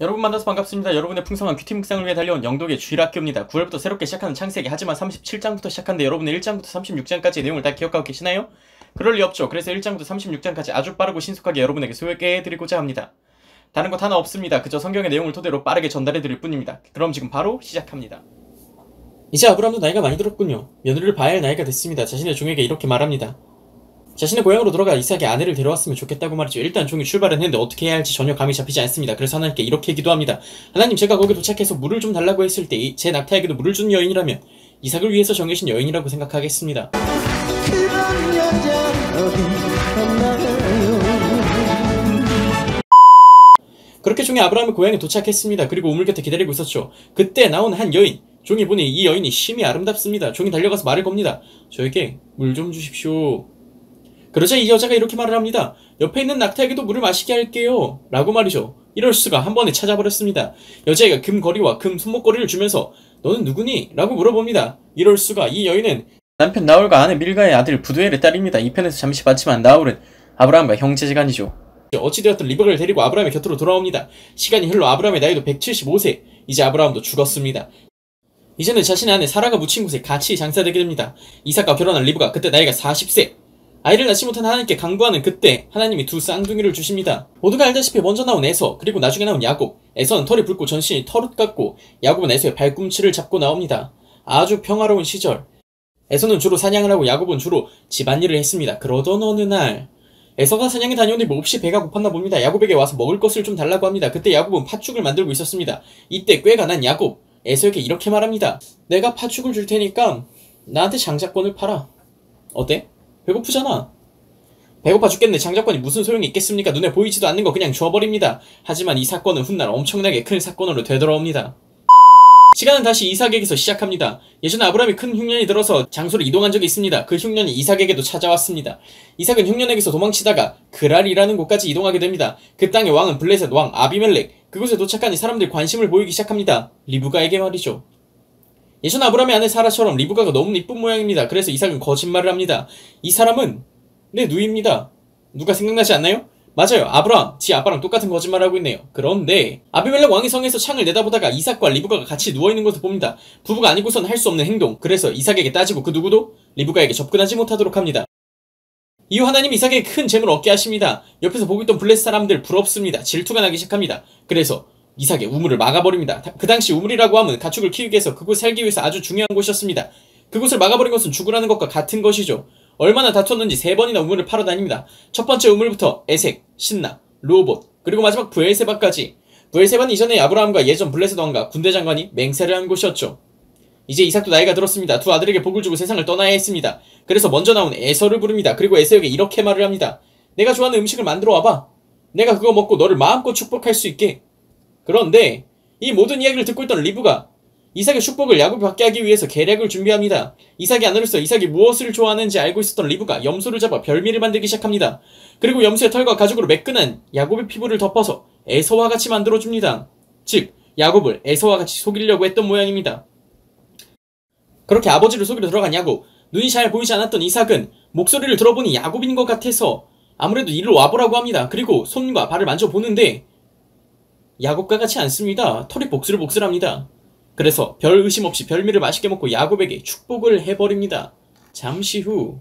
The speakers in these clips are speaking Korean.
여러분 만나서 반갑습니다. 여러분의 풍성한 큐티 묵상을 위해 달려온 영독의 주일학교입니다. 9월부터 새롭게 시작하는 창세기, 하지만 37장부터 시작하는데 여러분은 1장부터 36장까지의 내용을 다 기억하고 계시나요? 그럴 리 없죠. 그래서 1장부터 36장까지 아주 빠르고 신속하게 여러분에게 소개해드리고자 합니다. 다른 것 하나 없습니다. 그저 성경의 내용을 토대로 빠르게 전달해드릴 뿐입니다. 그럼 지금 바로 시작합니다. 이제 아브라함도 나이가 많이 들었군요. 며느리를 봐야 할 나이가 됐습니다. 자신의 종에게 이렇게 말합니다. 자신의 고향으로 돌아가 이삭의 아내를 데려왔으면 좋겠다고 말이죠. 일단 종이 출발은 했는데 어떻게 해야 할지 전혀 감이 잡히지 않습니다. 그래서 하나님께 이렇게 기도합니다. 하나님, 제가 거기 도착해서 물을 좀 달라고 했을 때 제 낙타에게도 물을 준 여인이라면 이삭을 위해서 정해진 여인이라고 생각하겠습니다. 그렇게 종이 아브라함의 고향에 도착했습니다. 그리고 우물 곁에 기다리고 있었죠. 그때 나온 한 여인. 종이 보니 이 여인이 심히 아름답습니다. 종이 달려가서 말을 겁니다. 저에게 물 좀 주십시오. 그러자 이 여자가 이렇게 말을 합니다. 옆에 있는 낙타에게도 물을 마시게 할게요. 라고 말이죠. 이럴 수가, 한 번에 찾아버렸습니다. 여자애가 금거리와 금 손목걸이를 주면서 너는 누구니? 라고 물어봅니다. 이럴 수가, 이 여인은 남편 나홀과 아내 밀가의 아들 부두엘의 딸입니다. 이 편에서 잠시 봤지만 나홀은 아브라함과 형제지간이죠. 어찌되었든 리브가를 데리고 아브라함의 곁으로 돌아옵니다. 시간이 흘러 아브라함의 나이도 175세. 이제 아브라함도 죽었습니다. 이제는 자신의 아내 사라가 묻힌 곳에 같이 장사되게 됩니다. 이삭과 결혼한 리브가 그때 나이가 40세. 아이를 낳지 못한 하나님께 강구하는 그때 하나님이 두 쌍둥이를 주십니다. 모두가 알다시피 먼저 나온 에서, 그리고 나중에 나온 야곱. 에서는 털이 붉고 전신이 털옷 같고 야곱은 에서의 발꿈치를 잡고 나옵니다. 아주 평화로운 시절. 에서는 주로 사냥을 하고 야곱은 주로 집안일을 했습니다. 그러던 어느 날 에서가 사냥에 다녀오니 몹시 배가 고팠나 봅니다. 야곱에게 와서 먹을 것을 좀 달라고 합니다. 그때 야곱은 팥죽을 만들고 있었습니다. 이때 꾀가 난 야곱, 에서에게 이렇게 말합니다. 내가 팥죽을 줄 테니까 나한테 장자권을 팔아. 어때? 배고프잖아. 배고파 죽겠네. 장자권이 무슨 소용이 있겠습니까? 눈에 보이지도 않는 거 그냥 줘버립니다. 하지만 이 사건은 훗날 엄청나게 큰 사건으로 되돌아옵니다. 시간은 다시 이삭에게서 시작합니다. 예전에 아브라함이 큰 흉년이 들어서 장소를 이동한 적이 있습니다. 그 흉년이 이삭에게도 찾아왔습니다. 이삭은 흉년에게서 도망치다가 그랄이라는 곳까지 이동하게 됩니다. 그 땅의 왕은 블레셋 왕 아비멜렉. 그곳에 도착하니 사람들이 관심을 보이기 시작합니다. 리브가에게 말이죠. 예전 아브라함의 아내 사라처럼 리브가가 너무 이쁜 모양입니다. 그래서 이삭은 거짓말을 합니다. 이 사람은 내 누이입니다. 누가 생각나지 않나요? 맞아요. 아브라함, 지 아빠랑 똑같은 거짓말을 하고 있네요. 그런데 아비멜렉 왕이 성에서 창을 내다보다가 이삭과 리브가가 같이 누워있는 것을 봅니다. 부부가 아니고선 할 수 없는 행동. 그래서 이삭에게 따지고 그 누구도 리브가에게 접근하지 못하도록 합니다. 이후 하나님 이삭에게 큰 재물을 얻게 하십니다. 옆에서 보고 있던 블레셋 사람들 부럽습니다. 질투가 나기 시작합니다. 그래서 이삭의 우물을 막아버립니다. 그 당시 우물이라고 하면 가축을 키우기 위해서 그곳에 살기 위해서 아주 중요한 곳이었습니다. 그곳을 막아버린 것은 죽으라는 것과 같은 것이죠. 얼마나 다투었는지 3번이나 우물을 팔아 다닙니다. 첫 번째 우물부터 에색, 신나, 르호봇, 그리고 마지막 브엘세바까지. 브엘세바는 이전에 아브라함과 예전 블레셋 왕과 군대 장관이 맹세를 한 곳이었죠. 이제 이삭도 나이가 들었습니다. 두 아들에게 복을 주고 세상을 떠나야 했습니다. 그래서 먼저 나온 에서를 부릅니다. 그리고 에서에게 이렇게 말을 합니다. 내가 좋아하는 음식을 만들어 와봐. 내가 그거 먹고 너를 마음껏 축복할 수 있게. 그런데 이 모든 이야기를 듣고 있던 리브가 이삭의 축복을 야곱이 받게 하기 위해서 계략을 준비합니다. 이삭의 아내로서 이삭이 무엇을 좋아하는지 알고 있었던 리브가 염소를 잡아 별미를 만들기 시작합니다. 그리고 염소의 털과 가죽으로 매끈한 야곱의 피부를 덮어서 에서와 같이 만들어줍니다. 즉, 야곱을 에서와 같이 속이려고 했던 모양입니다. 그렇게 아버지를 속이러 들어간 야곱, 눈이 잘 보이지 않았던 이삭은 목소리를 들어보니 야곱인 것 같아서 아무래도 이리로 와보라고 합니다. 그리고 손과 발을 만져보는데 야곱과 같지 않습니다. 털이 복슬복슬합니다. 그래서 별 의심 없이 별미를 맛있게 먹고 야곱에게 축복을 해버립니다. 잠시 후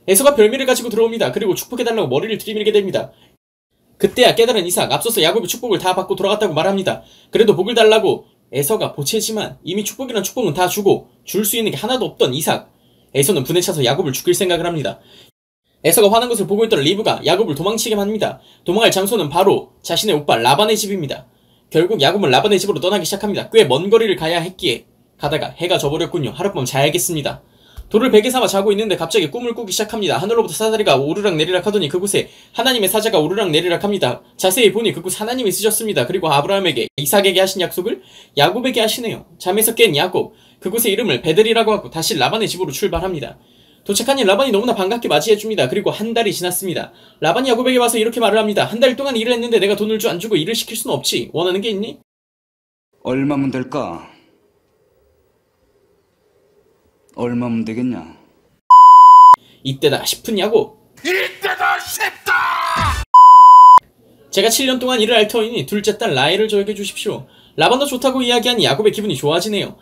에서가 별미를 가지고 들어옵니다. 그리고 축복해달라고 머리를 들이밀게 됩니다. 그때야 깨달은 이삭, 앞서서 야곱이 축복을 다 받고 돌아갔다고 말합니다. 그래도 복을 달라고 에서가 보채지만 이미 축복이란 축복은 다 주고 줄 수 있는 게 하나도 없던 이삭. 에서는 분에 차서 야곱을 죽일 생각을 합니다. 에서가 화난 것을 보고 있던 리브가 야곱을 도망치게 합니다. 도망갈 장소는 바로 자신의 오빠 라반의 집입니다. 결국 야곱은 라반의 집으로 떠나기 시작합니다. 꽤 먼 거리를 가야 했기에 가다가 해가 져버렸군요. 하룻밤 자야겠습니다. 돌을 베개 삼아 자고 있는데 갑자기 꿈을 꾸기 시작합니다. 하늘로부터 사다리가 오르락 내리락 하더니 그곳에 하나님의 사자가 오르락 내리락 합니다. 자세히 보니 그곳 하나님이 쓰셨습니다. 그리고 아브라함에게, 이삭에게 하신 약속을 야곱에게 하시네요. 잠에서 깬 야곱, 그곳의 이름을 베델이라고 하고 다시 라반의 집으로 출발합니다. 도착하니 라반이 너무나 반갑게 맞이해줍니다. 그리고 한 달이 지났습니다. 라반이 야곱에게 와서 이렇게 말을 합니다. 한 달 동안 일을 했는데 내가 돈을 안 주고 일을 시킬 수는 없지. 원하는 게 있니? 얼마면 될까? 얼마면 되겠냐? 이때다 싶은 야곱. 이때다 싶다! 제가 7년 동안 일을 할 터이니 둘째 딸 라헬을 저에게 주십시오. 라반도 좋다고 이야기하니 야곱의 기분이 좋아지네요.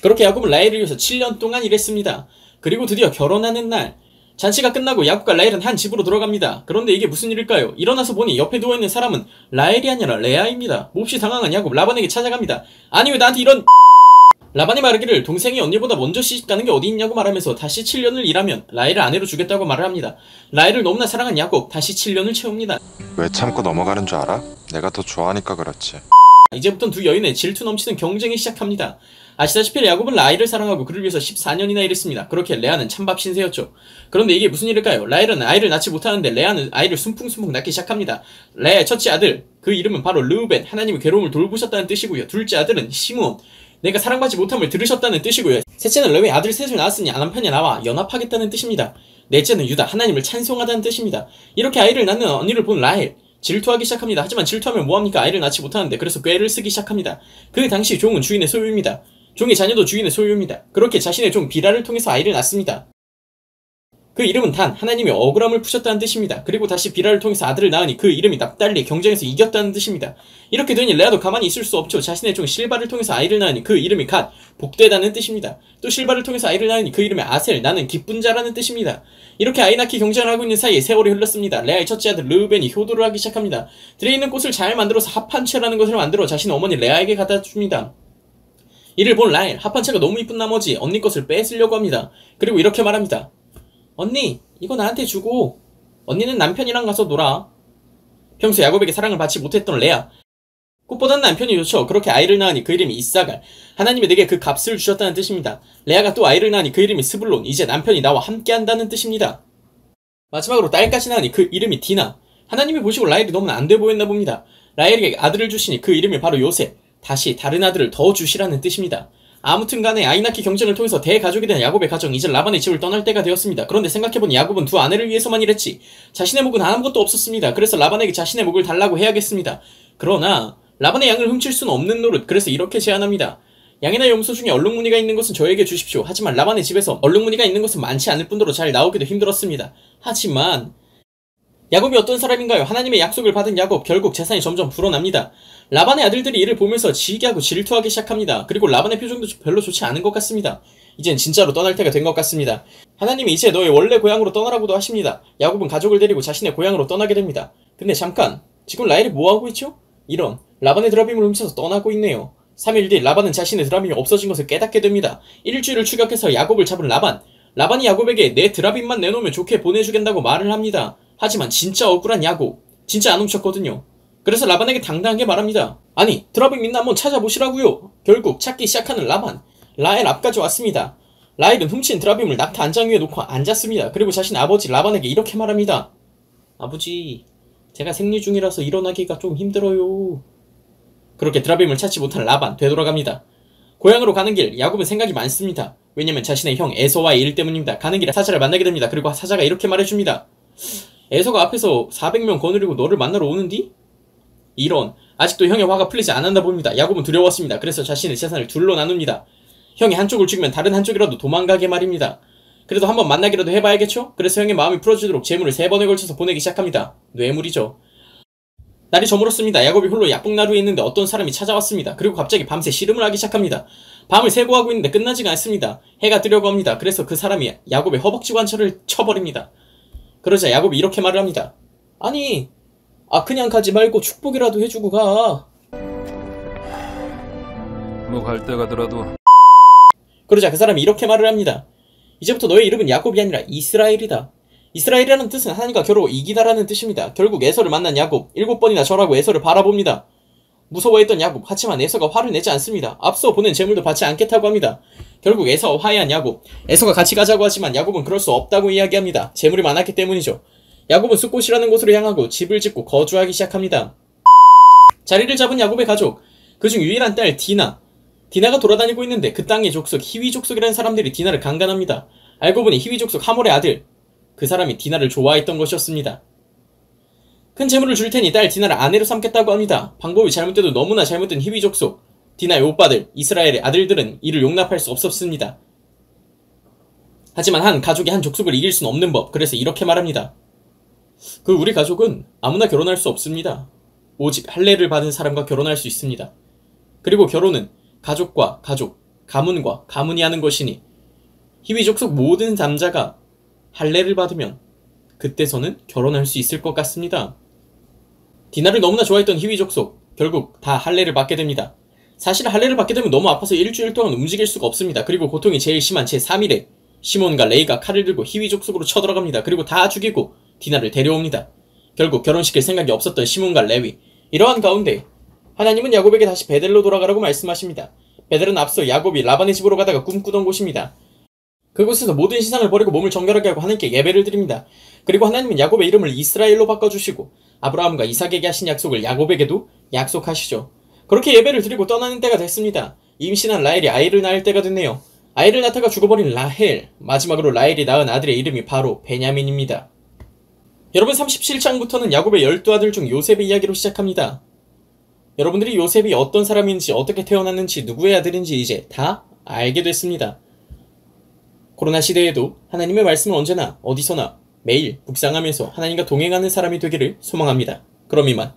그렇게 야곱은 라헬을 위해서 7년 동안 일했습니다. 그리고 드디어 결혼하는 날, 잔치가 끝나고 야곱과 라헬은 한 집으로 들어갑니다. 그런데 이게 무슨 일일까요? 일어나서 보니 옆에 누워있는 사람은 라헬이 아니라 레아입니다. 몹시 당황한 야곱 라반에게 찾아갑니다. 아니 왜 나한테 이런... 라반이 말하기를 동생이 언니보다 먼저 시집가는 게 어디 있냐고 말하면서 다시 7년을 일하면 라헬을 아내로 주겠다고 말을 합니다. 라헬을 너무나 사랑한 야곱, 다시 7년을 채웁니다. 왜 참고 넘어가는 줄 알아? 내가 더 좋아하니까 그렇지. 이제부터는 두 여인의 질투 넘치는 경쟁이 시작합니다. 아시다시피 야곱은 라헬을 사랑하고 그를 위해서 14년이나 일했습니다. 그렇게 레아는 찬밥 신세였죠. 그런데 이게 무슨 일일까요? 라헬은 아이를 낳지 못하는데 레아는 아이를 숨풍숨풍 낳기 시작합니다. 레아의 첫째 아들, 그 이름은 바로 르우벤, 하나님의 괴로움을 돌보셨다는 뜻이고요. 둘째 아들은 시므온, 내가 사랑받지 못함을 들으셨다는 뜻이고요. 셋째는 레위, 아들 셋을 낳았으니 남편이 나와 연합하겠다는 뜻입니다. 넷째는 유다, 하나님을 찬송하다는 뜻입니다. 이렇게 아이를 낳는 언니를 본 라헬, 질투하기 시작합니다. 하지만 질투하면 뭐합니까? 아이를 낳지 못하는데. 그래서 꾀를 쓰기 시작합니다. 그 당시 종은 주인의 소유입니다. 종의 자녀도 주인의 소유입니다. 그렇게 자신의 종 비라를 통해서 아이를 낳습니다. 그 이름은 단, 하나님이 억울함을 푸셨다는 뜻입니다. 그리고 다시 비라를 통해서 아들을 낳으니 그 이름이 납달리, 경쟁에서 이겼다는 뜻입니다. 이렇게 되니 레아도 가만히 있을 수 없죠. 자신의 종 실바를 통해서 아이를 낳으니 그 이름이 갓, 복되다는 뜻입니다. 또 실바를 통해서 아이를 낳으니 그 이름이 아셀, 나는 기쁜 자라는 뜻입니다. 이렇게 아이 낳기 경쟁을 하고 있는 사이에 세월이 흘렀습니다. 레아의 첫째 아들 르우벤이 효도를 하기 시작합니다. 들에 있는 꽃을 잘 만들어서 합판채라는 것을 만들어 자신의 어머니 레아에게 갖다 줍니다. 이를 본 라헬, 합판채가 너무 이쁜 나머지 언니 것을 뺏으려고 합니다. 그리고 이렇게 말합니다. 언니, 이거 나한테 주고 언니는 남편이랑 가서 놀아. 평소 야곱에게 사랑을 받지 못했던 레아, 꽃보다는 남편이 좋죠. 그렇게 아이를 낳으니 그 이름이 이사갈, 하나님이 내게 그 값을 주셨다는 뜻입니다. 레아가 또 아이를 낳으니 그 이름이 스불론, 이제 남편이 나와 함께한다는 뜻입니다. 마지막으로 딸까지 낳으니 그 이름이 디나, 하나님이 보시고 라헬이 너무나 안 돼 보였나 봅니다. 라헬에게 아들을 주시니 그 이름이 바로 요셉, 다시 다른 아들을 더 주시라는 뜻입니다. 아무튼 간에 아이 낳기 경쟁을 통해서 대가족이 된 야곱의 가정, 이제 라반의 집을 떠날 때가 되었습니다. 그런데 생각해보니 야곱은 두 아내를 위해서만 일했지 자신의 목은 아무것도 없었습니다. 그래서 라반에게 자신의 목을 달라고 해야겠습니다. 그러나 라반의 양을 훔칠 수는 없는 노릇, 그래서 이렇게 제안합니다. 양이나 염소 중에 얼룩무늬가 있는 것은 저에게 주십시오. 하지만 라반의 집에서 얼룩무늬가 있는 것은 많지 않을 뿐더러 잘 나오기도 힘들었습니다. 하지만 야곱이 어떤 사람인가요? 하나님의 약속을 받은 야곱, 결국 재산이 점점 불어납니다. 라반의 아들들이 이를 보면서 지기하고 질투하기 시작합니다. 그리고 라반의 표정도 별로 좋지 않은 것 같습니다. 이젠 진짜로 떠날 때가 된 것 같습니다. 하나님이 이제 너의 원래 고향으로 떠나라고도 하십니다. 야곱은 가족을 데리고 자신의 고향으로 떠나게 됩니다. 근데 잠깐, 지금 라헬이 뭐하고 있죠? 이런, 라반의 드라빔을 훔쳐서 떠나고 있네요. 3일 뒤 라반은 자신의 드라빔이 없어진 것을 깨닫게 됩니다. 일주일을 추격해서 야곱을 잡은 라반이 야곱에게 내 드라빔만 내놓으면 좋게 보내주겠다고 말을 합니다. 하지만 진짜 억울한 야곱, 진짜 안 훔쳤거든요. 그래서 라반에게 당당하게 말합니다. 아니, 드라빔 있나 한번 찾아보시라고요. 결국 찾기 시작하는 라반, 라헬 앞까지 왔습니다. 라헬은 훔친 드라빔을 낙타 안장 위에 놓고 앉았습니다. 그리고 자신 아버지 라반에게 이렇게 말합니다. 아버지, 제가 생리 중이라서 일어나기가 좀 힘들어요. 그렇게 드라빔을 찾지 못한 라반, 되돌아갑니다. 고향으로 가는 길, 야곱은 생각이 많습니다. 왜냐면 자신의 형 에서와의 일 때문입니다. 가는 길에 사자를 만나게 됩니다. 그리고 사자가 이렇게 말해줍니다. 에서가 앞에서 400명 거느리고 너를 만나러 오는디? 이런, 아직도 형의 화가 풀리지 않았나 봅니다. 야곱은 두려웠습니다. 그래서 자신의 재산을 둘로 나눕니다. 형이 한쪽을 죽이면 다른 한쪽이라도 도망가게 말입니다. 그래도 한번 만나기라도 해봐야겠죠? 그래서 형의 마음이 풀어지도록 재물을 3번에 걸쳐서 보내기 시작합니다. 뇌물이죠. 날이 저물었습니다. 야곱이 홀로 야복나루에 있는데 어떤 사람이 찾아왔습니다. 그리고 갑자기 밤새 씨름을 하기 시작합니다. 밤을 새고 하고 있는데 끝나지가 않습니다. 해가 뜨려고 합니다. 그래서 그 사람이 야곱의 허벅지 관절을 쳐버립니다. 그러자 야곱이 이렇게 말을 합니다. 아니, 그냥 가지 말고 축복이라도 해주고 가. 뭐 갈 때 가더라도. 그러자 그 사람이 이렇게 말을 합니다. 이제부터 너의 이름은 야곱이 아니라 이스라엘이다. 이스라엘이라는 뜻은 하나님과 겨루어 이기다라는 뜻입니다. 결국 에서를 만난 야곱, 7번이나 절하고 에서를 바라봅니다. 무서워했던 야곱, 하지만 에서가 화를 내지 않습니다. 앞서 보낸 재물도 받지 않겠다고 합니다. 결국 에서와 화해한 야곱, 에서가 같이 가자고 하지만 야곱은 그럴 수 없다고 이야기합니다. 재물이 많았기 때문이죠. 야곱은 숫곳이라는 곳으로 향하고 집을 짓고 거주하기 시작합니다. 자리를 잡은 야곱의 가족, 그중 유일한 딸 디나가 돌아다니고 있는데 그 땅의 족속 히위 족속이라는 사람들이 디나를 강간합니다. 알고 보니 히위 족속 하몰의 아들, 그 사람이 디나를 좋아했던 것이었습니다. 큰 재물을 줄 테니 딸 디나를 아내로 삼겠다고 합니다. 방법이 잘못돼도 너무나 잘못된 히위 족속, 디나의 오빠들, 이스라엘의 아들들은 이를 용납할 수 없었습니다. 하지만 한 가족이 한 족속을 이길 수는 없는 법, 그래서 이렇게 말합니다. 우리 가족은 아무나 결혼할 수 없습니다. 오직 할례를 받은 사람과 결혼할 수 있습니다. 그리고 결혼은 가족과 가족, 가문과 가문이 하는 것이니 희위 족속 모든 남자가 할례를 받으면 그때서는 결혼할 수 있을 것 같습니다. 디나를 너무나 좋아했던 희위 족속, 결국 다 할례를 받게 됩니다. 사실 할례를 받게 되면 너무 아파서 일주일 동안 움직일 수가 없습니다. 그리고 고통이 제일 심한 제3일에 시몬과 레이가 칼을 들고 희위 족속으로 쳐들어갑니다. 그리고 다 죽이고 디나를 데려옵니다. 결국 결혼시킬 생각이 없었던 시몬과 레위. 이러한 가운데 하나님은 야곱에게 다시 베델로 돌아가라고 말씀하십니다. 베델은 앞서 야곱이 라반의 집으로 가다가 꿈꾸던 곳입니다. 그곳에서 모든 신상을 버리고 몸을 정결하게 하고 하나님께 예배를 드립니다. 그리고 하나님은 야곱의 이름을 이스라엘로 바꿔주시고 아브라함과 이삭에게 하신 약속을 야곱에게도 약속하시죠. 그렇게 예배를 드리고 떠나는 때가 됐습니다. 임신한 라헬이 아이를 낳을 때가 됐네요. 아이를 낳다가 죽어버린 라헬, 마지막으로 라헬이 낳은 아들의 이름이 바로 베냐민입니다. 여러분, 37장부터는 야곱의 12아들 중 요셉의 이야기로 시작합니다. 여러분들이 요셉이 어떤 사람인지, 어떻게 태어났는지, 누구의 아들인지 이제 다 알게 됐습니다. 코로나 시대에도 하나님의 말씀을 언제나 어디서나 매일 묵상하면서 하나님과 동행하는 사람이 되기를 소망합니다. 그럼 이만